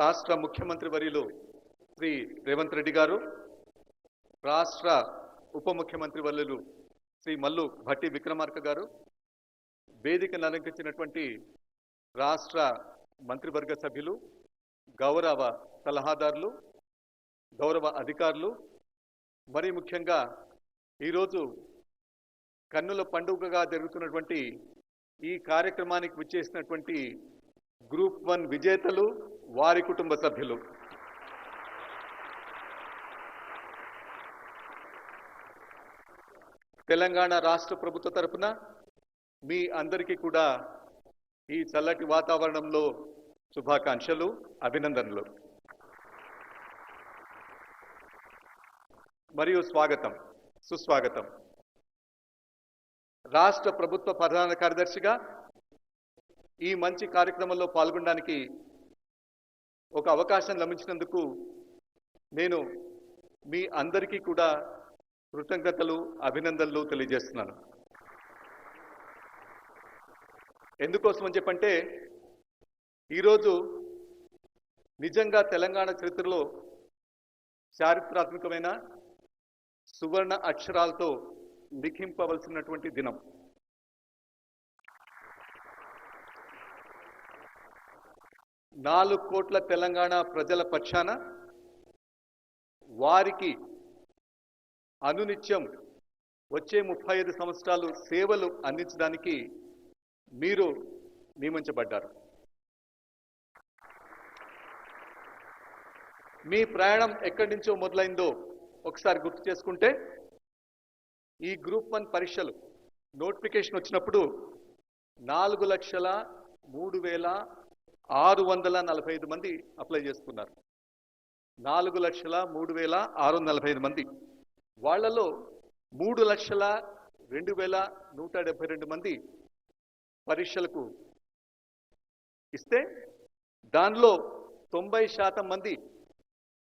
రాష్ట్ర ముఖ్యమంత్రి వర్యులు శ్రీ రేవంత్ రెడ్డి గారు, రాష్ట్ర ఉప ముఖ్యమంత్రి వర్యులు శ్రీ మల్లు భట్టి విక్రమార్క గారు, వేదికను అలంకరించినటువంటి రాష్ట్ర మంత్రివర్గ సభ్యులు, గౌరవ సలహాదారులు, గౌరవ అధికారులు, మరి ముఖ్యంగా ఈరోజు కన్నుల పండుగగా జరుగుతున్నటువంటి ఈ కార్యక్రమానికి విచ్చేసినటువంటి గ్రూప్ 1 విజేతలు, వారి కుటుంబ సభ్యులు, తెలంగాణ రాష్ట్ర ప్రభుత్వ తరపున మీ అందరికీ కూడా ఈ చల్లటి వాతావరణంలో శుభాకాంక్షలు, అభినందనలు మరియు స్వాగతం, సుస్వాగతం. రాష్ట్ర ప్రభుత్వ ప్రధాన కార్యదర్శిగా ఈ మంచి కార్యక్రమంలో పాల్గొనడానికి ఒక అవకాశం లభించినందుకు నేను మీ అందరికీ కూడా కృతజ్ఞతలు, అభినందనలు తెలియజేస్తున్నాను. ఎందుకోసమని చెప్పంటే ఈరోజు నిజంగా తెలంగాణ చరిత్రలో చారిత్రాత్మకమైన సువర్ణ అక్షరాలతో లిఖింపవలసినటువంటి దినం. నాలుగు కోట్ల తెలంగాణ ప్రజల పక్షాన వారికి అనునిత్యం వచ్చే 35 సంవత్సరాలు సేవలు అందించడానికి మీరు నియమించబడ్డారు. మీ ప్రయాణం ఎక్కడి నుంచో మొదలైందో ఒకసారి గుర్తు చేసుకుంటే, ఈ గ్రూప్ 1 పరీక్షలు నోటిఫికేషన్ వచ్చినప్పుడు 4,03,645 మంది అప్లై చేసుకున్నారు. 4,03,645 మంది. వాళ్లలో 3,02,172 మంది పరీక్షలకు ఇస్తే దానిలో 90% మంది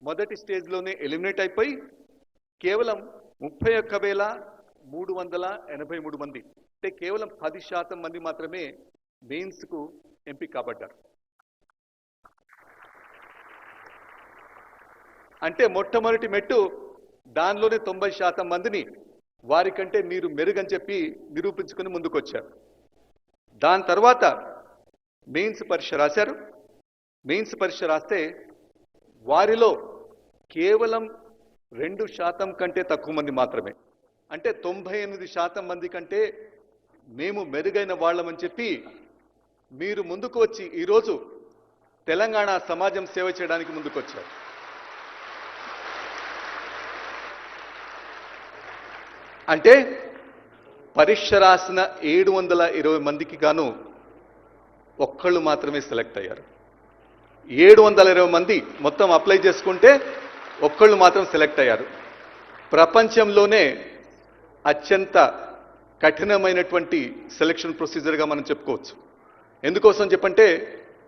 మొదటి స్టేజ్లోనే ఎలిమినేట్ అయిపోయి కేవలం 31,383 మంది, అంటే కేవలం 10% మంది మాత్రమే మెయిన్స్కు ఎంపిక కాబడ్డారు. అంటే మొట్టమొదటి మెట్టు దానిలోనే 90% మందిని వారికంటే మీరు మెరుగని చెప్పి నిరూపించుకుని ముందుకొచ్చారు. దాని తర్వాత మెయిన్స్ పరీక్ష రాశారు. మెయిన్స్ పరీక్ష రాస్తే వారిలో కేవలం 2% కంటే తక్కువ మంది మాత్రమే, అంటే 98% మంది కంటే మేము మెరుగైన వాళ్ళమని చెప్పి మీరు ముందుకు వచ్చి ఈరోజు తెలంగాణ సమాజం సేవ చేయడానికి ముందుకొచ్చారు. అంటే పరీక్ష రాసిన 720 మందికి గాను ఒక్కళ్ళు మాత్రమే సెలెక్ట్ అయ్యారు. 720 మంది మొత్తం అప్లై చేసుకుంటే ఒక్కళ్ళు మాత్రం సెలెక్ట్ అయ్యారు. ప్రపంచంలోనే అత్యంత కఠినమైనటువంటి సెలక్షన్ ప్రొసీజర్గా మనం చెప్పుకోవచ్చు. ఎందుకోసం చెప్పంటే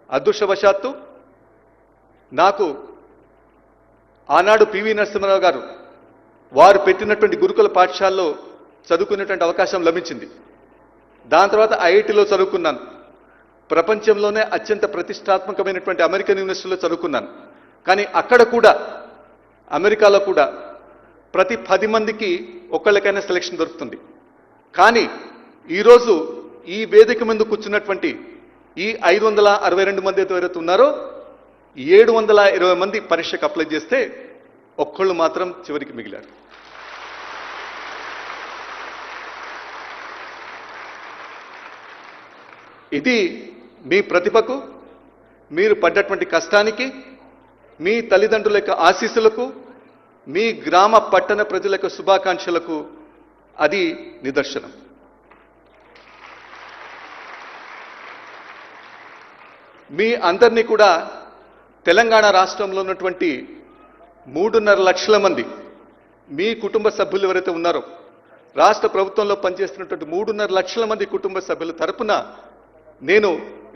అదృష్టవశాత్తు నాకు ఆనాడు పివి నరసింహారావు గారు వారు పెట్టినటువంటి గురుకుల పాఠశాలలో చదువుకునేటువంటి అవకాశం లభించింది. దాని తర్వాత ఐఐటిలో చదువుకున్నాను. ప్రపంచంలోనే అత్యంత ప్రతిష్టాత్మకమైనటువంటి అమెరికన్ యూనివర్సిటీలో చదువుకున్నాను. కానీ అక్కడ కూడా, అమెరికాలో కూడా ప్రతి 10 మందికి ఒక్కళ్ళకైనా సెలక్షన్ దొరుకుతుంది. కానీ ఈరోజు ఈ వేదిక మీద కూర్చున్నటువంటి ఈ 562 మంది ఎవరైతే ఉన్నారో 720 మంది పరీక్షకు అప్లై చేస్తే ఒక్కళ్ళు మాత్రం చివరికి మిగిలారు. ఇది మీ ప్రతిభకు, మీరు పడ్డటువంటి కష్టానికి, మీ తల్లిదండ్రుల యొక్క ఆశీస్సులకు, మీ గ్రామ పట్టణ ప్రజల యొక్క శుభాకాంక్షలకు అది నిదర్శనం. మీ అందరినీ కూడా తెలంగాణ రాష్ట్రంలో ఉన్నటువంటి 3.5 లక్షల మంది మీ కుటుంబ సభ్యులు ఎవరైతే ఉన్నారో, రాష్ట్ర ప్రభుత్వంలో పనిచేస్తున్నటువంటి 3.5 లక్షల మంది కుటుంబ సభ్యుల తరపున నేను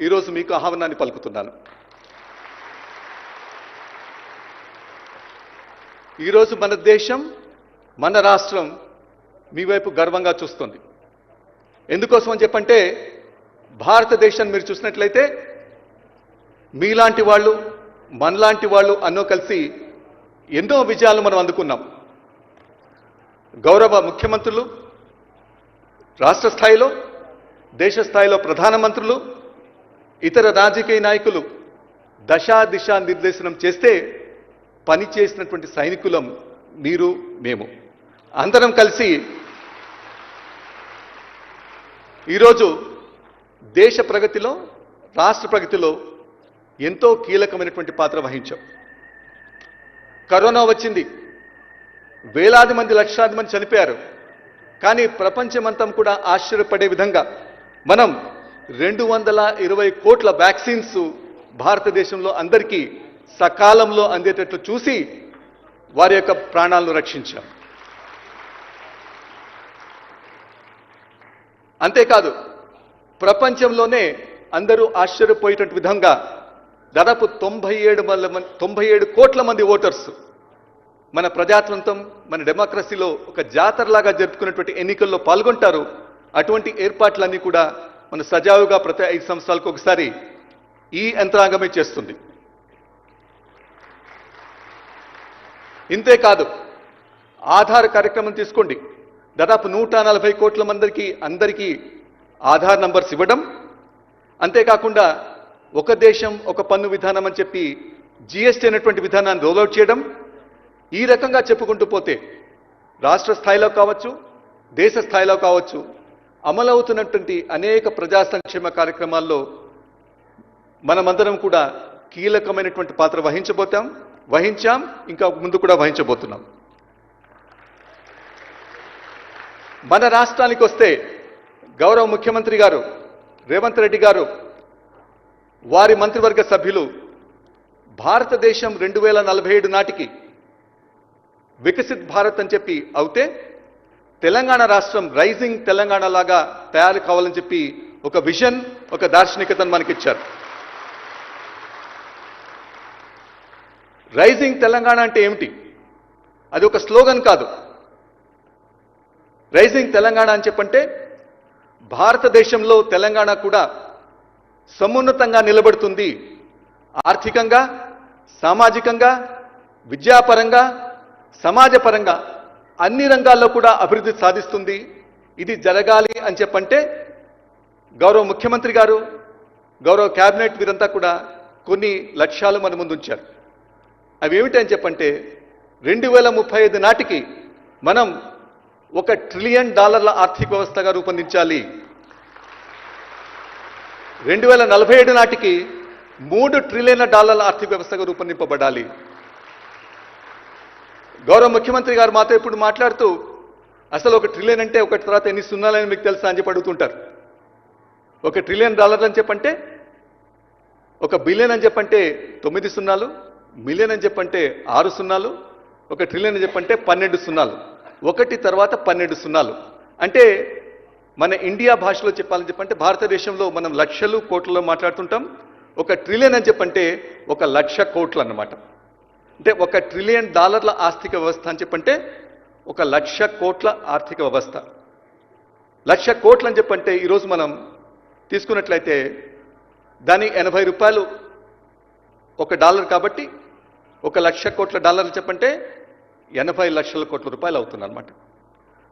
ఈరోజు మీకు ఆహ్వానాన్ని పలుకుతున్నాను. ఈరోజు మన దేశం, మన రాష్ట్రం మీ వైపు గర్వంగా చూస్తుంది. ఎందుకోసం అని చెప్పంటే భారతదేశాన్ని మీరు చూసినట్లయితే మీలాంటి వాళ్ళు మనలాంటి వాళ్ళు అన్నో కలిసి ఎన్నో విజయాలు మనం అందుకున్నాం. గౌరవ ముఖ్యమంత్రులు, రాష్ట్ర స్థాయిలో, దేశ స్థాయిలో ప్రధానమంత్రులు, ఇతర రాజకీయ నాయకులు దశా దిశ నిర్దేశనం చేస్తే పని చేసినటువంటి సైనికులం మీరు, మేము అందరం కలిసి ఈరోజు దేశ ప్రగతిలో, రాష్ట్ర ప్రగతిలో ఎంతో కీలకమైనటువంటి పాత్ర వహించాం. కరోనా వచ్చింది, వేలాది మంది, లక్షలాది మంది చనిపోయారు. కానీ ప్రపంచమంతా కూడా ఆశ్చర్యపడే విధంగా మనం 220 కోట్ల వ్యాక్సిన్స్ భారతదేశంలో అందరికీ సకాలంలో అందేటట్లు చూసి వారి యొక్క ప్రాణాలను రక్షించాం. అంతేకాదు, ప్రపంచంలోనే అందరూ ఆశ్చర్యపోయేటటువంటి విధంగా దాదాపు 97 కోట్ల మంది ఓటర్స్ మన ప్రజాతంత్రం, మన డెమోక్రసీలో ఒక జాతరలాగా జరుపుకున్నటువంటి ఎన్నికల్లో పాల్గొంటారు. అటువంటి ఏర్పాట్లన్నీ కూడా మన సజావుగా ప్రతి 5 సంవత్సరాలకు ఒకసారి ఈ యంత్రాంగమే చేస్తుంది. ఇంతేకాదు, ఆధార్ కార్యక్రమం తీసుకోండి. దాదాపు 140 కోట్ల మందికి అందరికీ ఆధార్ నంబర్స్ ఇవ్వడం, అంతేకాకుండా ఒక దేశం ఒక పన్ను విధానం అని చెప్పి జిఎస్టీ అనేటువంటి విధానాన్ని రోల్అవుట్ చేయడం, ఈ రకంగా చెప్పుకుంటూ పోతే రాష్ట్ర స్థాయిలో కావచ్చు, దేశ స్థాయిలో కావచ్చు అమలవుతున్నటువంటి అనేక ప్రజా సంక్షేమ కార్యక్రమాల్లో మనమందరం కూడా కీలకమైనటువంటి పాత్ర వహించాం, ఇంకా ముందు కూడా వహించబోతున్నాం. మన రాష్ట్రానికి వస్తే గౌరవ ముఖ్యమంత్రి గారు రేవంత్ రెడ్డి గారు, వారి మంత్రివర్గ సభ్యులు భారతదేశం 2047 నాటికి వికసిత్ భారత్ అని చెప్పి అవుతే తెలంగాణ రాష్ట్రం రైజింగ్ తెలంగాణ లాగా తయారు కావాలని చెప్పి ఒక విజన్, ఒక దార్శనికతను మనకిచ్చారు. రైజింగ్ తెలంగాణ అంటే ఏమిటి? అది ఒక స్లోగన్ కాదు. రైజింగ్ తెలంగాణ అని చెప్పంటే భారతదేశంలో తెలంగాణ కూడా సమున్నతంగా నిలబడుతుంది. ఆర్థికంగా, సామాజికంగా, విద్యాపరంగా, సమాజపరంగా అన్ని రంగాల్లో కూడా అభివృద్ధి సాధిస్తుంది. ఇది జరగాలి అని చెప్పంటే గౌరవ ముఖ్యమంత్రి గారు, గౌరవ క్యాబినెట్ వీరంతా కూడా కొన్ని లక్ష్యాలు మన ముందు ఉంచారు. అవి ఏమిటి అని చెప్పంటే 2035 నాటికి మనం $1 ట్రిలియన్ ఆర్థిక వ్యవస్థగా రూపొందించాలి. 2047 నాటికి $3 ట్రిలియన్ ఆర్థిక వ్యవస్థగా రూపొందింపబడాలి. గౌరవ ముఖ్యమంత్రి గారు మాతో ఇప్పుడు మాట్లాడుతూ అసలు $1 ట్రిలియన్ అంటే ఒకటి తర్వాత ఎన్ని సున్నాలని మీకు తెలుసా అని చెప్పి అడుగుతుంటారు. $1 ట్రిలియన్ అని చెప్పంటే, 1 బిలియన్ అని చెప్పంటే 9 సున్నాలు, మిలియన్ అని చెప్పంటే 6 సున్నాలు, 1 ట్రిలియన్ అని చెప్పంటే 12 సున్నాలు, ఒకటి తర్వాత 12 సున్నాలు. అంటే మన ఇండియా భాషలో చెప్పాలని చెప్పంటే భారతదేశంలో మనం లక్షలు కోట్లలో మాట్లాడుతుంటాం. 1 ట్రిలియన్ అని చెప్పంటే 1,00,000 కోట్లు అన్నమాట. అంటే $1 ట్రిలియన్ ఆర్థిక వ్యవస్థ అని చెప్పంటే 1,00,000 కోట్ల ఆర్థిక వ్యవస్థ. 1,00,000 కోట్లు అని చెప్పంటే ఈరోజు మనం తీసుకున్నట్లయితే దాని $80 $1 కాబట్టి $1,00,000 కోట్ల చెప్పంటే 80 లక్షల కోట్ల రూపాయలు అవుతుందన్నమాట.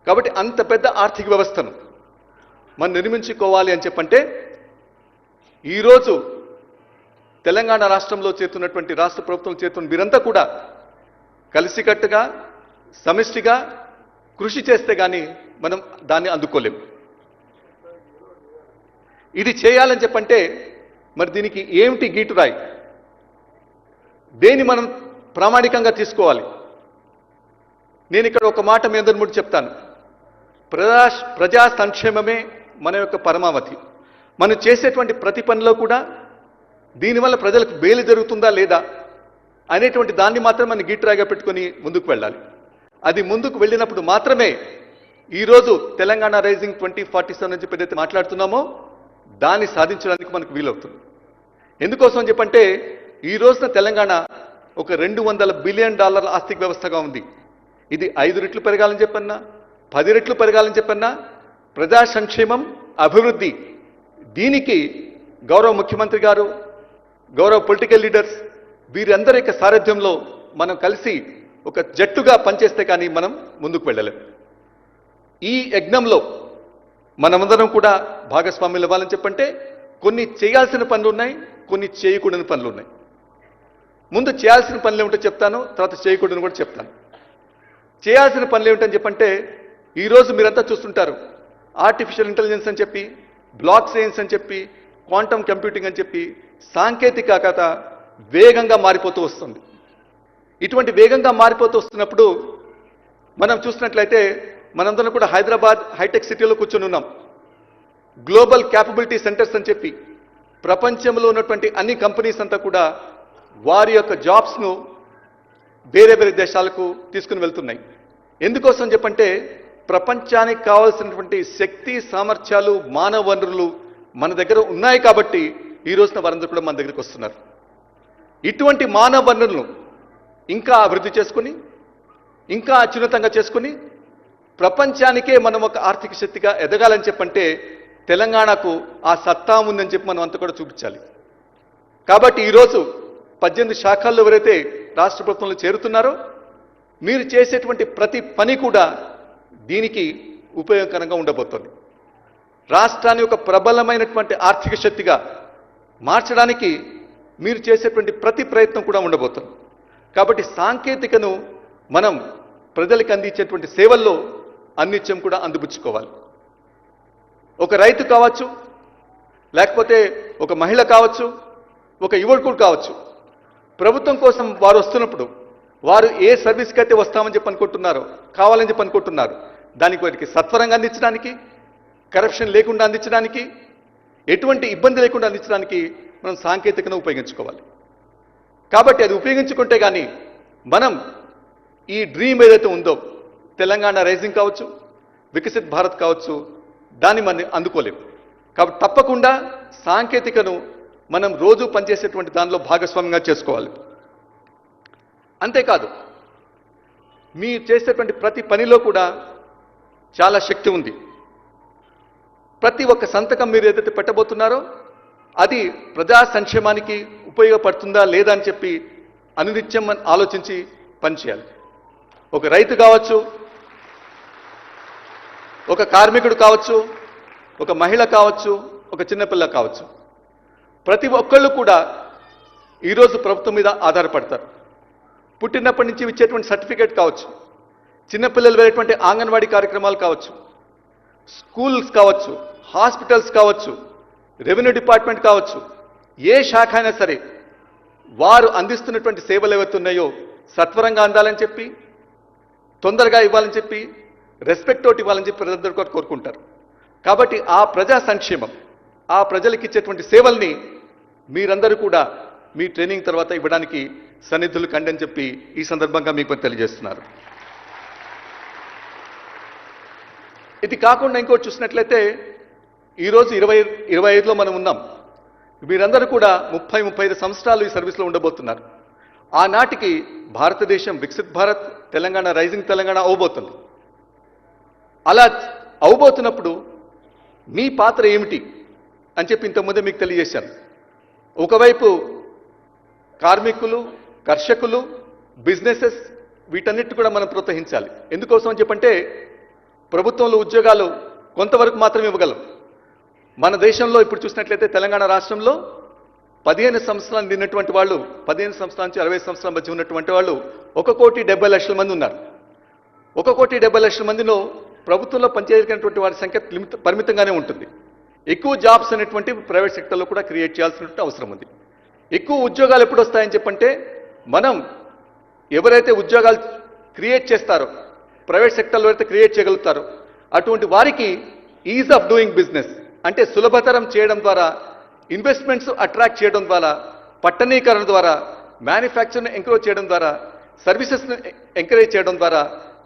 కాబట్టి అంత పెద్ద ఆర్థిక వ్యవస్థను మనం నిర్మించుకోవాలి అని చెప్పంటే ఈరోజు తెలంగాణ రాష్ట్రంలో చేరుతున్నటువంటి, రాష్ట్ర ప్రభుత్వం చేరుతున్న మీరంతా కూడా కలిసికట్టుగా, సమిష్టిగా కృషి చేస్తే కానీ మనం దాన్ని అందుకోలేము. ఇది చేయాలని చెప్పంటే మరి దీనికి ఏమిటి గీటురాయి? దేని మనం ప్రామాణికంగా తీసుకోవాలి? నేను ఇక్కడ ఒక మాట మీ అందరి ముందు చెప్తాను. ప్రజా సంక్షేమమే మన యొక్క పరమావధి. మనం చేసేటువంటి ప్రతి పనిలో కూడా దీనివల్ల ప్రజలకు మేలు జరుగుతుందా లేదా అనేటువంటి దాన్ని మాత్రం మనం గీటురాయిగా పెట్టుకొని ముందుకు వెళ్ళాలి. అది ముందుకు వెళ్ళినప్పుడు మాత్రమే ఈరోజు తెలంగాణ రైజింగ్ 2047 అని చెప్పి ఏదైతే మాట్లాడుతున్నామో దాన్ని సాధించడానికి మనకు వీలవుతుంది. ఎందుకోసం అని చెప్పంటే ఈ రోజున తెలంగాణ ఒక $200 బిలియన్ ఆర్థిక వ్యవస్థగా ఉంది. ఇది 5 రెట్లు పెరగాలని చెప్పన్నా, 10 రెట్లు పెరగాలని చెప్పన్నా, ప్రజా సంక్షేమం, అభివృద్ధి, దీనికి గౌరవ ముఖ్యమంత్రి గారు, గౌరవ పొలిటికల్ లీడర్స్ వీరందరి యొక్క సారథ్యంలో మనం కలిసి ఒక జట్టుగా పనిచేస్తే కానీ మనం ముందుకు వెళ్ళలేం. ఈ యజ్ఞంలో మనమందరం కూడా భాగస్వామ్యులు ఇవ్వాలని చెప్పంటే కొన్ని చేయాల్సిన పనులు ఉన్నాయి, కొన్ని చేయకూడని పనులు ఉన్నాయి. ముందు చేయాల్సిన పనులు ఏమిటో చెప్తాను, తర్వాత చేయకూడని కూడా చెప్తాను. చేయాల్సిన పనులు ఏమిటని చెప్పంటే ఈరోజు మీరంతా చూస్తుంటారు, ఆర్టిఫిషియల్ ఇంటెలిజెన్స్ అని చెప్పి, బ్లాక్ సైన్స్ అని చెప్పి, క్వాంటమ్ కంప్యూటింగ్ అని చెప్పి సాంకేతికత వేగంగా మారిపోతూ వస్తుంది. ఇటువంటి వేగంగా మారిపోతూ వస్తున్నప్పుడు మనం చూసినట్లయితే మనందరం కూడా హైదరాబాద్ హైటెక్ సిటీలో కూర్చొని ఉన్నాం. గ్లోబల్ క్యాపబిలిటీ సెంటర్స్ అని చెప్పి ప్రపంచంలో ఉన్నటువంటి అన్ని కంపెనీస్ అంతా కూడా వారి యొక్క జాబ్స్ను వేరే వేరే దేశాలకు తీసుకుని వెళ్తున్నాయి. ఎందుకోసం చెప్పంటే ప్రపంచానికి కావాల్సినటువంటి శక్తి సామర్థ్యాలు మానవ వనరులు మన దగ్గర ఉన్నాయి కాబట్టి ఈ రోజున వారందరూ కూడా మన దగ్గరికి వస్తున్నారు. ఇటువంటి మానవ వనరులను ఇంకా అభివృద్ధి చేసుకుని, ఇంకా అత్యున్నతంగా చేసుకుని ప్రపంచానికే మనం ఒక ఆర్థిక శక్తిగా ఎదగాలని చెప్పంటే తెలంగాణకు ఆ సత్తా ఉందని చెప్పి మనం అంతా కూడా చూపించాలి. కాబట్టి ఈరోజు 18 శాఖల్లో ఎవరైతే రాష్ట్ర ప్రభుత్వంలో చేరుతున్నారో మీరు చేసేటువంటి ప్రతి పని కూడా దీనికి ఉపయోగకరంగా ఉండబోతోంది. రాష్ట్రాన్ని ఒక ప్రబలమైనటువంటి ఆర్థిక శక్తిగా మార్చడానికి మీరు చేసేటువంటి ప్రతి ప్రయత్నం కూడా ఉండబోతోంది. కాబట్టి సాంకేతికను మనం ప్రజలకు అందించేటువంటి సేవల్లో అన్నిత్యం కూడా అందిపుచ్చుకోవాలి. ఒక రైతు కావచ్చు, లేకపోతే ఒక మహిళ కావచ్చు, ఒక యువకుడు కావచ్చు, ప్రభుత్వం కోసం వారు వస్తున్నప్పుడు వారు ఏ సర్వీస్కి అయితే వస్తామని చెప్పి అనుకుంటున్నారో, కావాలని చెప్పి అనుకుంటున్నారు, దానికి వారికి సత్వరంగా అందించడానికి, కరప్షన్ లేకుండా అందించడానికి, ఎటువంటి ఇబ్బంది లేకుండా అందించడానికి మనం సాంకేతికను ఉపయోగించుకోవాలి. కాబట్టి అది ఉపయోగించుకుంటే కానీ మనం ఈ డ్రీమ్ ఏదైతే ఉందో తెలంగాణ రైజింగ్ కావచ్చు, వికసిత్ భారత్ కావచ్చు, దాన్ని మనం అందుకోలేము. కాబట్టి తప్పకుండా సాంకేతికను మనం రోజు పనిచేసేటువంటి దానిలో భాగస్వామ్యంగా చేసుకోవాలి. అంతేకాదు మీరు చేసేటువంటి ప్రతి పనిలో కూడా చాలా శక్తి ఉంది. ప్రతి ఒక్క సంతకం మీరు ఏదైతే పెట్టబోతున్నారో అది ప్రజా సంక్షేమానికి ఉపయోగపడుతుందా లేదా అని చెప్పి అనునిత్యం ఆలోచించి పనిచేయాలి. ఒక రైతు కావచ్చు, ఒక కార్మికుడు కావచ్చు, ఒక మహిళ కావచ్చు, ఒక చిన్నపిల్ల కావచ్చు, ప్రతి ఒక్కళ్ళు కూడా ఈరోజు ప్రభుత్వం మీద ఆధారపడతారు. పుట్టినప్పటి నుంచి ఇచ్చేటువంటి సర్టిఫికేట్ కావచ్చు, చిన్నపిల్లలు వెళ్ళేటువంటి ఆంగన్వాడీ కార్యక్రమాలు కావచ్చు, స్కూల్స్ కావచ్చు, హాస్పిటల్స్ కావచ్చు, రెవెన్యూ డిపార్ట్మెంట్ కావచ్చు, ఏ శాఖ అయినా సరే వారు అందిస్తున్నటువంటి సేవలు ఏవైతే ఉన్నాయో సత్వరంగా అందాలని చెప్పి, తొందరగా ఇవ్వాలని చెప్పి, రెస్పెక్ట్ తోటి ఇవ్వాలని చెప్పి ప్రజలందరూ కూడా కోరుకుంటారు. కాబట్టి ఆ ప్రజా సంక్షేమం, ఆ ప్రజలకు ఇచ్చేటువంటి సేవల్ని మీరందరూ కూడా మీ ట్రైనింగ్ తర్వాత ఇవ్వడానికి సన్నిధులు కండి అని చెప్పి ఈ సందర్భంగా మీకు తెలియజేస్తున్నారు. ఇది కాకుండా ఇంకోటి చూసినట్లయితే ఈరోజు 2025లో మనం ఉన్నాం. మీరందరూ కూడా 30-35 సంవత్సరాలు ఈ సర్వీస్లో ఉండబోతున్నారు. ఆనాటికి భారతదేశం వికసిత్ భారత్, తెలంగాణ రైజింగ్ తెలంగాణ అవబోతుంది. అలా అవబోతున్నప్పుడు మీ పాత్ర ఏమిటి అని చెప్పి ఇంతకుముందే మీకు తెలియజేశాను. ఒకవైపు కార్మికులు, కర్షకులు, బిజినెసెస్ వీటన్నిటి కూడా మనం ప్రోత్సహించాలి. ఎందుకోసం అని చెప్పంటే ప్రభుత్వంలో ఉద్యోగాలు కొంతవరకు మాత్రమే ఇవ్వగలం. మన దేశంలో ఇప్పుడు చూసినట్లయితే తెలంగాణ రాష్ట్రంలో 15 సంవత్సరాలు నిన్నటువంటి వాళ్ళు, 15 సంవత్సరాల నుంచి 60 సంవత్సరాల మధ్య ఉన్నటువంటి వాళ్ళు 1,70,00,000 మంది ఉన్నారు. 1,70,00,000 మందిలో ప్రభుత్వంలో పనిచేయగలిగినటువంటి వారి సంఖ్య పరిమితంగానే ఉంటుంది. ఎక్కువ జాబ్స్ అనేటువంటి ప్రైవేట్ సెక్టర్లో కూడా క్రియేట్ చేయాల్సినటువంటి అవసరం ఉంది. ఎక్కువ ఉద్యోగాలు ఎప్పుడు వస్తాయని చెప్పంటే మనం ఎవరైతే ఉద్యోగాలు క్రియేట్ చేస్తారో, ప్రైవేట్ సెక్టర్లో అయితే క్రియేట్ చేయగలుగుతారో అటువంటి వారికి ఈజ్ ఆఫ్ డూయింగ్ బిజినెస్ అంటే సులభతరం చేయడం ద్వారా, ఇన్వెస్ట్మెంట్స్ అట్రాక్ట్ చేయడం ద్వారా, పట్టణీకరణ ద్వారా, మ్యానుఫ్యాక్చర్ని ఎంకరేజ్ చేయడం ద్వారా, సర్వీసెస్ని ఎంకరేజ్ చేయడం ద్వారా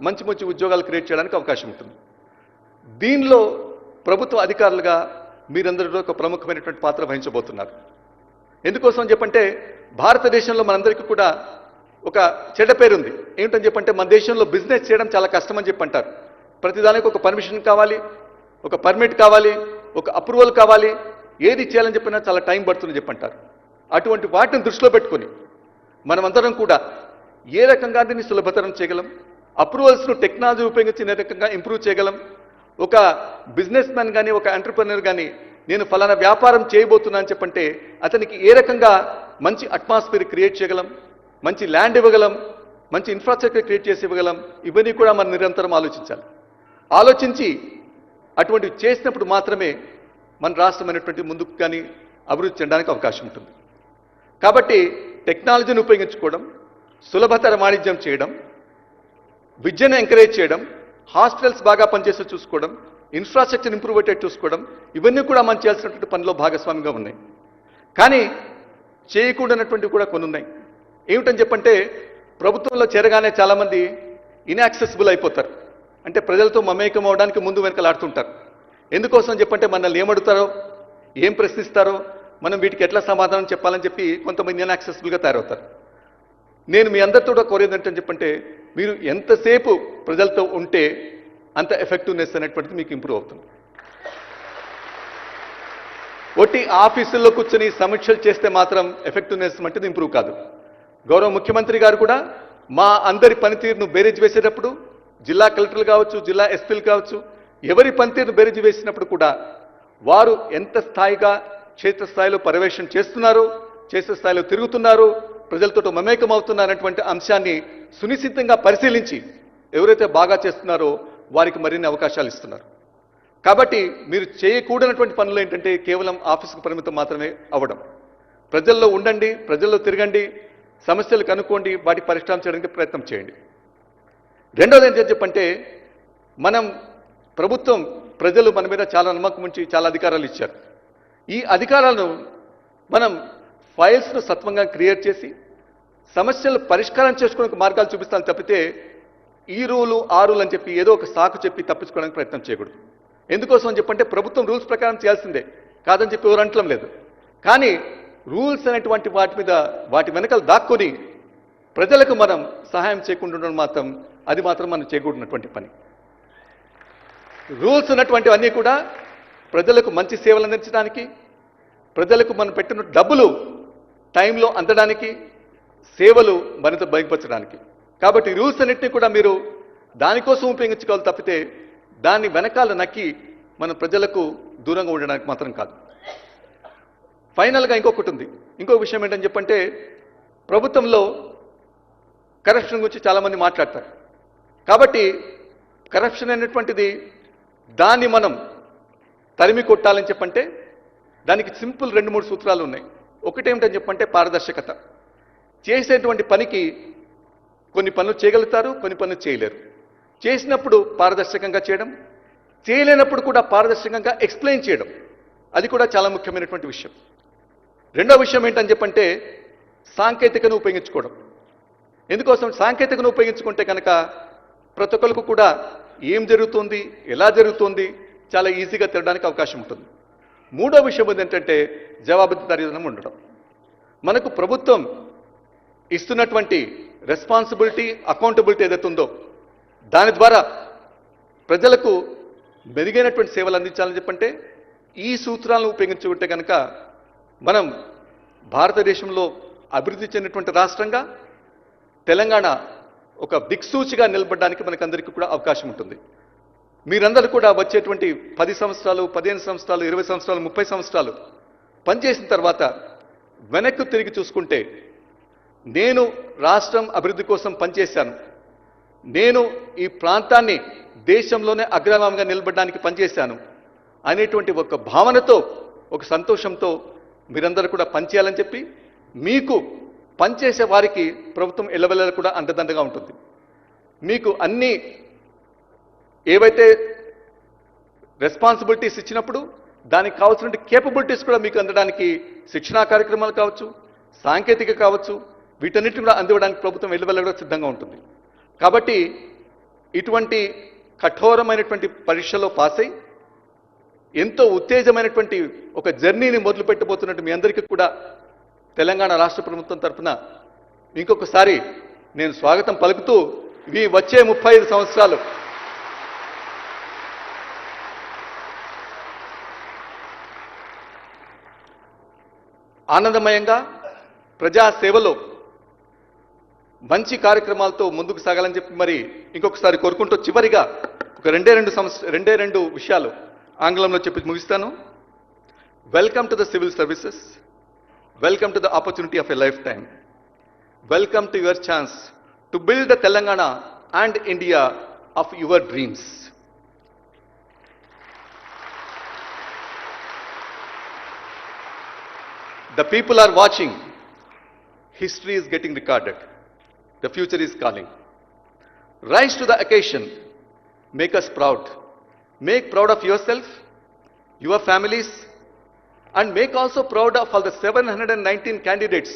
మంచి మంచి ఉద్యోగాలు క్రియేట్ చేయడానికి అవకాశం ఉంటుంది. దీనిలో ప్రభుత్వ అధికారులుగా మీరందరూ ఒక ప్రముఖమైనటువంటి పాత్ర వహించబోతున్నారు. ఎందుకోసం చెప్పంటే భారతదేశంలో మనందరికీ కూడా ఒక చెడ్డ పేరుంది. ఏమిటని చెప్పంటే మన దేశంలో బిజినెస్ చేయడం చాలా కష్టమని చెప్పి అంటారు. ప్రతిదానికి ఒక పర్మిషన్ కావాలి, ఒక పర్మిట్ కావాలి, ఒక అప్రూవల్ కావాలి, ఏది చేయాలని చెప్పినా చాలా టైం పడుతుందని చెప్పంటారు. అటువంటి వాటిని దృష్టిలో పెట్టుకొని మనమందరం కూడా ఏ రకంగా దీన్ని సులభతరం చేయగలం, అప్రూవల్స్ను టెక్నాలజీ ఉపయోగించి ఏ రకంగా ఇంప్రూవ్ చేయగలం, ఒక బిజినెస్ మ్యాన్ కానీ ఒక ఎంటర్ప్రెన్యూర్ కానీ నేను ఫలానా వ్యాపారం చేయబోతున్నా అని చెప్పంటే అతనికి ఏ రకంగా మంచి అట్మాస్ఫియర్ క్రియేట్ చేయగలం, మంచి ల్యాండ్ ఇవ్వగలం, మంచి ఇన్ఫ్రాస్ట్రక్చర్ క్రియేట్ చేసి ఇవ్వగలం, ఇవన్నీ కూడా మనం నిరంతరం ఆలోచించాలి. ఆలోచించి అటువంటి చేసినప్పుడు మాత్రమే మన రాష్ట్రం అనేటువంటి ముందుకు కానీ అభివృద్ధి చెందడానికి అవకాశం ఉంటుంది. కాబట్టి టెక్నాలజీని ఉపయోగించుకోవడం, సులభతర వాణిజ్యం చేయడం, విద్యను ఎంకరేజ్ చేయడం, హాస్పిటల్స్ బాగా పనిచేస్తూ చూసుకోవడం, ఇన్ఫ్రాస్ట్రక్చర్ ఇంప్రూవ్ అయ్యేటట్టు చూసుకోవడం, ఇవన్నీ కూడా మనం చేయాల్సినటువంటి పనిలో భాగస్వామ్యంగా ఉన్నాయి. కానీ చేయకూడనటువంటివి కూడా కొన్ని ఉన్నాయి. ఏమిటని చెప్పంటే ప్రభుత్వంలో చేరగానే చాలామంది ఇన్యాక్సెసిబుల్ అయిపోతారు. అంటే ప్రజలతో మమేకం అవడానికి ముందు వెనకలాడుతుంటారు. ఎందుకోసం చెప్పంటే మనల్ని ఏమడుగుతారో, ఏం ప్రశ్నిస్తారో, మనం వీటికి ఎట్లా సమాధానం చెప్పాలని చెప్పి కొంతమంది ఇన్యాక్సెసిబుల్గా తయారవుతారు. నేను మీ అందరితో కూడా కోరేది ఏంటని చెప్పంటే మీరు ఎంతసేపు ప్రజలతో ఉంటే అంత ఎఫెక్టివ్నెస్ అనేటువంటిది మీకు ఇంప్రూవ్ అవుతుంది. ఒట్టి ఆఫీసుల్లో కూర్చొని సమీక్షలు చేస్తే మాత్రం ఎఫెక్టివ్నెస్ అంటే ఇంప్రూవ్ కాదు. గౌరవ ముఖ్యమంత్రి గారు కూడా మా అందరి పనితీరును బేరీజ్ వేసేటప్పుడు జిల్లా కలెక్టర్లు కావచ్చు, జిల్లా ఎస్పీలు కావచ్చు, ఎవరి పనితీరును బేరీజ్ వేసినప్పుడు కూడా వారు ఎంత స్థాయిగా క్షేత్రస్థాయిలో పర్యవేక్షణ చేస్తున్నారు, క్షేత్రస్థాయిలో తిరుగుతున్నారు, ప్రజలతో మమేకం అవుతున్నారనేటువంటి అంశాన్ని సునిశ్చితంగా పరిశీలించి ఎవరైతే బాగా చేస్తున్నారో వారికి మరిన్ని అవకాశాలు ఇస్తున్నారు. కాబట్టి మీరు చేయకూడనటువంటి పనులు ఏంటంటే కేవలం ఆఫీసుకు పరిమితం మాత్రమే అవ్వడం. ప్రజల్లో ఉండండి, ప్రజల్లో తిరగండి, సమస్యలు కనుక్కోండి, వాటికి పరిష్కారం చేయడానికి ప్రయత్నం చేయండి. రెండోది ఏంటంటే చెప్పంటే మనం ప్రభుత్వం ప్రజలు మన మీద చాలా నమ్మకం ఉంచి చాలా అధికారాలు ఇచ్చారు. ఈ అధికారాలను మనం ఫైల్స్ను సత్వంగా క్రియేట్ చేసి సమస్యలు పరిష్కారం చేసుకోవడానికి మార్గాలు చూపిస్తాను తప్పితే ఈ రూలు ఆ రూల్ అని చెప్పి ఏదో ఒక సాకు చెప్పి తప్పించుకోవడానికి ప్రయత్నం చేయకూడదు. ఎందుకోసం అని చెప్పంటే ప్రభుత్వం రూల్స్ ప్రకారం చేయాల్సిందే, కాదని చెప్పి ఎవరు అంటడం లేదు. కానీ రూల్స్ అనేటువంటి వాటి వెనకాల దాక్కొని ప్రజలకు మనం సహాయం చేయకుండా ఉండడం మాత్రం అది మాత్రం మనం చేయకూడనటువంటి పని. రూల్స్ ఉన్నటువంటివన్నీ కూడా ప్రజలకు మంచి సేవలు అందించడానికి, ప్రజలకు మనం పెట్టిన డబ్బులు టైంలో అందడానికి, సేవలు మరింత బయటపరచడానికి. కాబట్టి రూల్స్ అన్నింటినీ కూడా మీరు దానికోసం ఉపయోగించుకోవాలి తప్పితే దాన్ని వెనకాల నక్కి మన ప్రజలకు దూరంగా ఉండడానికి మాత్రం కాదు. ఫైనల్గా ఇంకొకటి ఉంది. ఇంకో విషయం ఏంటని చెప్పంటే ప్రభుత్వంలో కరప్షన్ గురించి చాలామంది మాట్లాడతారు. కాబట్టి కరప్షన్ అనేటువంటిది దాన్ని మనం తరిమి కొట్టాలని చెప్పంటే దానికి సింపుల్ 2-3 సూత్రాలు ఉన్నాయి. ఒకటేమిటని చెప్పంటే పారదర్శకత. చేసేటువంటి పనికి కొన్ని పనులు చేయగలుగుతారు, కొన్ని పనులు చేయలేరు. చేసినప్పుడు పారదర్శకంగా చేయడం, చేయలేనప్పుడు కూడా పారదర్శకంగా ఎక్స్ప్లెయిన్ చేయడం, అది కూడా చాలా ముఖ్యమైనటువంటి విషయం. రెండో విషయం ఏంటని చెప్పంటే సాంకేతికను ఉపయోగించుకోవడం. ఎందుకోసం సాంకేతికను ఉపయోగించుకుంటే కనుక ప్రతి ఒక్కరికి కూడా ఏం జరుగుతుంది, ఎలా జరుగుతుంది చాలా ఈజీగా తినడానికి అవకాశం ఉంటుంది. మూడో విషయం ఏంటంటే జవాబుదారీతనం ఉండడం. మనకు ప్రభుత్వం ఇస్తున్నటువంటి రెస్పాన్సిబిలిటీ, అకౌంటబిలిటీ ఏదైతే ఉందో దాని ద్వారా ప్రజలకు మెరుగైనటువంటి సేవలు అందించాలని చెప్పంటే ఈ సూత్రాలను ఉపయోగించుకుంటే కనుక మనం భారతదేశంలో అభివృద్ధి చెందినటువంటి రాష్ట్రంగా తెలంగాణ ఒక దిక్సూచిగా నిలబడడానికి మనకందరికీ కూడా అవకాశం ఉంటుంది. మీరందరూ కూడా వచ్చేటువంటి 10 సంవత్సరాలు, 15 సంవత్సరాలు, 20 సంవత్సరాలు, 30 సంవత్సరాలు పనిచేసిన తర్వాత వెనక్కు తిరిగి చూసుకుంటే నేను రాష్ట్రం అభివృద్ధి కోసం పనిచేశాను, నేను ఈ ప్రాంతాన్ని దేశంలోనే అగ్రగామిగా నిలబడడానికి పనిచేశాను అనేటువంటి ఒక భావనతో, ఒక సంతోషంతో మీరందరూ కూడా పనిచేయాలని చెప్పి మీకు పనిచేసే వారికి ప్రభుత్వం ఎల్లవెల్లలా కూడా అండదండగా ఉంటుంది. మీకు అన్ని ఏవైతే రెస్పాన్సిబిలిటీస్ ఇచ్చినప్పుడు దానికి కావాల్సిన కేపబిలిటీస్ కూడా మీకు అందడానికి శిక్షణా కార్యక్రమాలు కావచ్చు, సాంకేతిక కావచ్చు, వీటన్నిటిని కూడా అందివ్వడానికి ప్రభుత్వం ఎల్లవెల్లలా కూడా సిద్ధంగా ఉంటుంది. కాబట్టి ఇటువంటి కఠోరమైనటువంటి పరీక్షలో పాస్ అయి ఎంతో ఉత్తేజమైనటువంటి ఒక జర్నీని మొదలు పెట్టబోతున్నట్టు మీ అందరికీ కూడా తెలంగాణ రాష్ట్ర ప్రభుత్వం తరఫున ఇంకొకసారి నేను స్వాగతం పలుకుతూ ఇవి వచ్చే 35 సంవత్సరాలు ఆనందమయంగా ప్రజాసేవలో మంచి కార్యక్రమాలతో ముందుకు సాగాలని చెప్పి మరి ఇంకొకసారి కోరుకుంటూ చివరిగా ఒక రెండే రెండు విషయాలు ఆంగ్లంలో చెప్పి ముగిస్తాను. Welcome to the civil services, welcome to the opportunity of a life time, welcome to your chance to build the Telangana and India of your dreams. The people are watching. History is getting recorded. The future is calling. Rise to the occasion. Make us proud. Make proud of yourself, your families, and make also proud of all the 719 candidates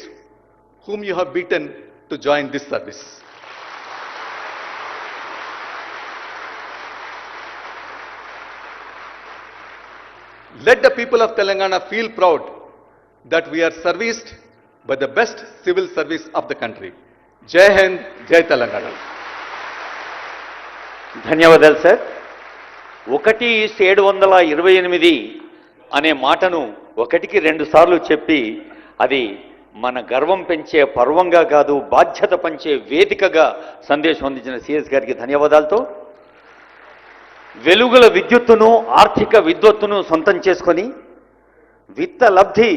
whom you have beaten to join this service. Let the people of Telangana feel proud that we are serviced by the best civil service of the country. Jai Hind, Jai Telangana. ధన్యవాదాలు sir. 1/728 అనే మాటను ఒకటికి 2 సార్లు చెప్పి అది మన గర్వం పెంచే పర్వంగా కాదు, బాధ్యత పంచే వేదికగా సందేశం అందించిన సిఎస్ గారికి ధన్యవాదాలతో వెలుగుల విద్యుత్తును, ఆర్థిక విద్వత్తును సొంతం చేసుకొని విత్త లబ్ధి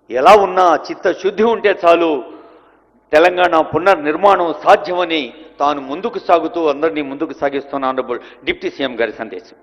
ఎలా ఉన్నా చిత్తశుద్ధి ఉంటే చాలు తెలంగాణ పునర్నిర్మాణం సాధ్యమని తాను ముందుకు సాగుతూ అందరినీ ముందుకు సాగిస్తున్న ఆనరబుల్ డిప్యూటీ సీఎం గారి సందేశం.